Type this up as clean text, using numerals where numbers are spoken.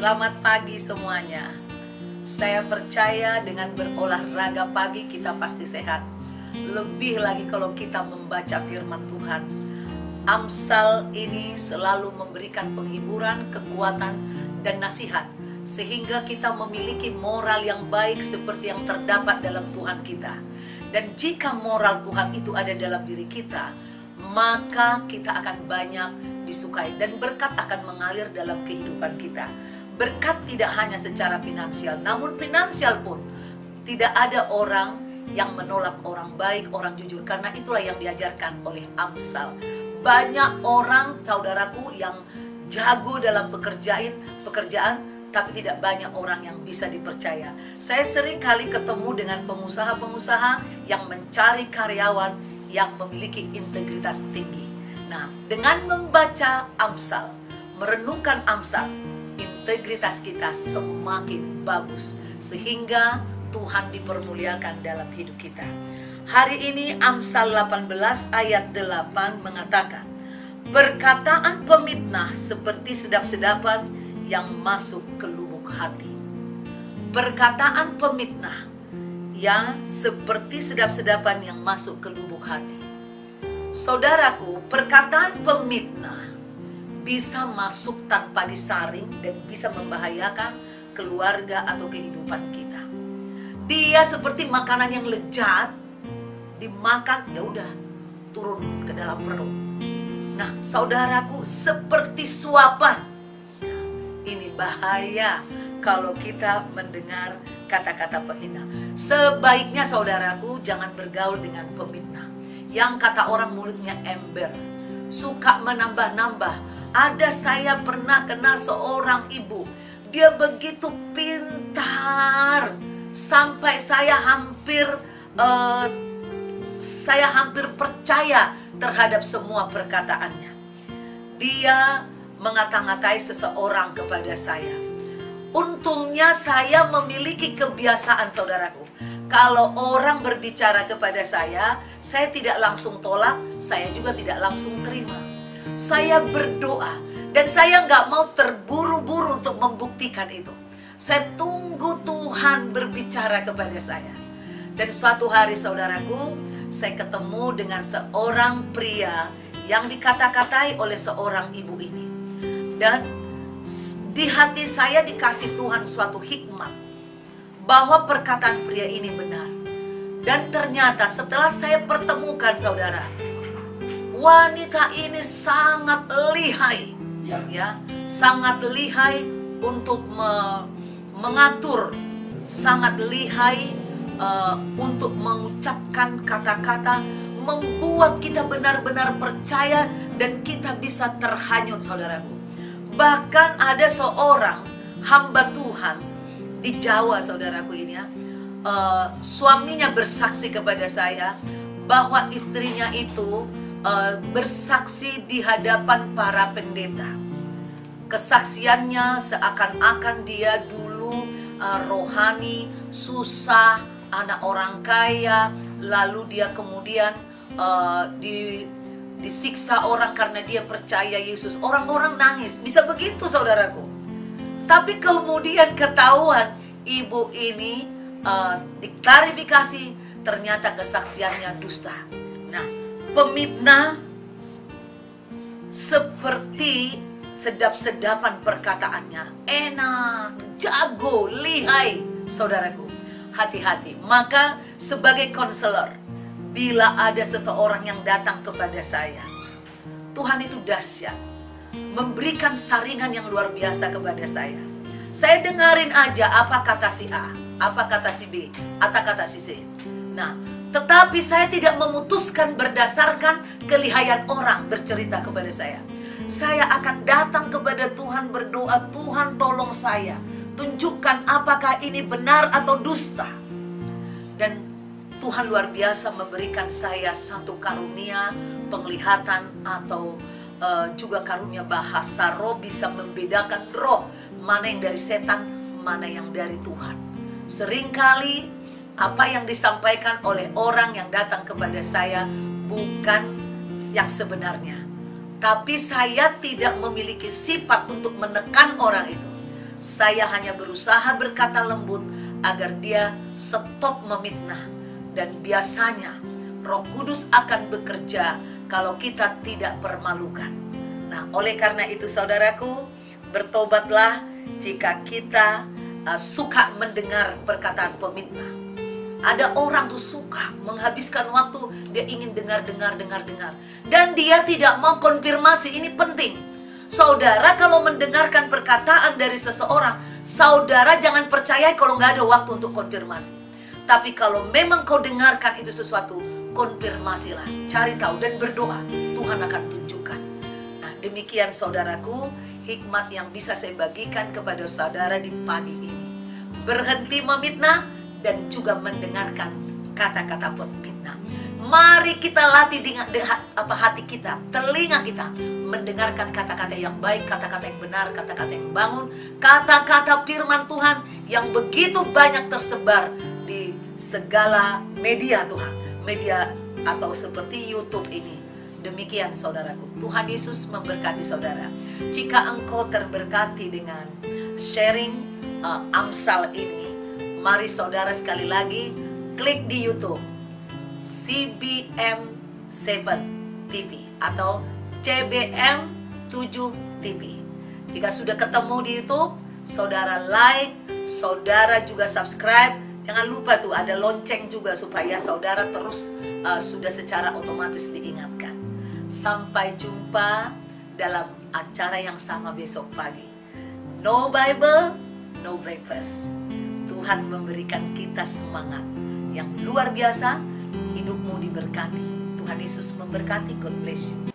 Selamat pagi semuanya. Saya percaya dengan berolahraga pagi kita pasti sehat. Lebih lagi kalau kita membaca firman Tuhan. Amsal ini selalu memberikan penghiburan, kekuatan, dan nasihat, sehingga kita memiliki moral yang baik seperti yang terdapat dalam Tuhan kita. Dan jika moral Tuhan itu ada dalam diri kita, maka kita akan banyak disukai dan berkat akan mengalir dalam kehidupan kita. Berkat tidak hanya secara finansial, namun finansial pun tidak ada orang yang menolak orang baik, orang jujur, karena itulah yang diajarkan oleh Amsal. Banyak orang, saudaraku, yang jago dalam pekerjaan, tapi tidak banyak orang yang bisa dipercaya. Saya sering kali ketemu dengan pengusaha-pengusaha yang mencari karyawan yang memiliki integritas tinggi. Nah, dengan membaca Amsal, merenungkan Amsal, integritas kita semakin bagus, sehingga Tuhan dipermuliakan dalam hidup kita. Hari ini Amsal 18 ayat 8 mengatakan, perkataan pemitnah seperti sedap-sedapan yang masuk ke lubuk hati. Perkataan pemitnah yang seperti sedap-sedapan yang masuk ke lubuk hati. Saudaraku, perkataan pemitnah bisa masuk tanpa disaring dan bisa membahayakan keluarga atau kehidupan kita. Dia seperti makanan yang lezat, dimakan ya udah turun ke dalam perut. Nah, saudaraku, seperti suapan. Nah, ini bahaya kalau kita mendengar kata-kata penghina. Sebaiknya saudaraku jangan bergaul dengan pemitnah, yang kata orang mulutnya ember, suka menambah-nambah. Saya pernah kenal seorang ibu, dia begitu pintar sampai saya hampir percaya terhadap semua perkataannya. Dia mengata-ngatai seseorang kepada saya. Untungnya saya memiliki kebiasaan, saudaraku. Kalau orang berbicara kepada saya tidak langsung tolak, saya juga tidak langsung terima. Saya berdoa dan saya nggak mau terburu-buru untuk membuktikan itu. Saya tunggu Tuhan berbicara kepada saya. Dan suatu hari, saudaraku, saya ketemu dengan seorang pria yang dikata-katai oleh seorang ibu ini. Dan di hati saya dikasih Tuhan suatu hikmat bahwa perkataan pria ini benar. Dan ternyata setelah saya pertemukan, saudara, wanita ini sangat lihai, ya, sangat lihai untuk mengatur, sangat lihai untuk mengucapkan kata-kata, membuat kita benar-benar percaya dan kita bisa terhanyut, saudaraku. Bahkan ada seorang hamba Tuhan di Jawa, saudaraku ini ya, suaminya bersaksi kepada saya bahwa istrinya itu bersaksi di hadapan para pendeta. Kesaksiannya seakan-akan dia dulu rohani, susah, anak orang kaya, lalu dia kemudian disiksa orang karena dia percaya Yesus. Orang-orang nangis, bisa begitu, saudaraku. Tapi kemudian ketahuan ibu ini diklarifikasi, ternyata kesaksiannya dusta. Nah, pemitnah seperti sedap-sedapan perkataannya, enak, jago, lihai, saudaraku. Hati-hati. Maka sebagai konselor, bila ada seseorang yang datang kepada saya, Tuhan itu dahsyat, memberikan saringan yang luar biasa kepada saya. Saya dengerin aja apa kata si A, apa kata si B, atau kata si C. Nah, tetapi saya tidak memutuskan berdasarkan kelihayan orang bercerita kepada saya. Saya akan datang kepada Tuhan berdoa, Tuhan tolong saya, tunjukkan apakah ini benar atau dusta. Dan Tuhan luar biasa memberikan saya satu karunia penglihatan atau juga karunia bahasa roh, bisa membedakan roh mana yang dari setan, mana yang dari Tuhan. Seringkali apa yang disampaikan oleh orang yang datang kepada saya bukan yang sebenarnya. Tapi saya tidak memiliki sifat untuk menekan orang itu. Saya hanya berusaha berkata lembut agar dia stop memfitnah. Dan biasanya Roh Kudus akan bekerja kalau kita tidak permalukan. Nah, oleh karena itu saudaraku, bertobatlah jika kita suka mendengar perkataan pemfitnah. Ada orang tuh suka menghabiskan waktu, dia ingin dengar. Dan dia tidak mau konfirmasi. Ini penting. Saudara kalau mendengarkan perkataan dari seseorang, saudara jangan percaya kalau nggak ada waktu untuk konfirmasi. Tapi kalau memang kau dengarkan itu sesuatu, konfirmasilah, cari tahu dan berdoa. Tuhan akan tunjukkan. Nah, demikian saudaraku, hikmat yang bisa saya bagikan kepada saudara di pagi ini. Berhenti memfitnah dan juga mendengarkan kata-kata pemfitnah. Mari kita latih dengan hati kita, telinga kita, mendengarkan kata-kata yang baik, kata-kata yang benar, kata-kata yang bangun, kata-kata firman Tuhan yang begitu banyak tersebar di segala media Tuhan, media atau seperti YouTube ini. Demikian saudaraku, Tuhan Yesus memberkati saudara. Jika engkau terberkati dengan sharing Amsal ini, mari saudara sekali lagi klik di YouTube CBM7 TV atau CBM7 TV. Jika sudah ketemu di YouTube, saudara like, saudara juga subscribe. Jangan lupa tuh ada lonceng juga supaya saudara terus sudah secara otomatis diingatkan. Sampai jumpa dalam acara yang sama besok pagi. No Bible, no breakfast. Tuhan memberikan kita semangat yang luar biasa. Hidupmu diberkati. Tuhan Yesus memberkati. God bless you.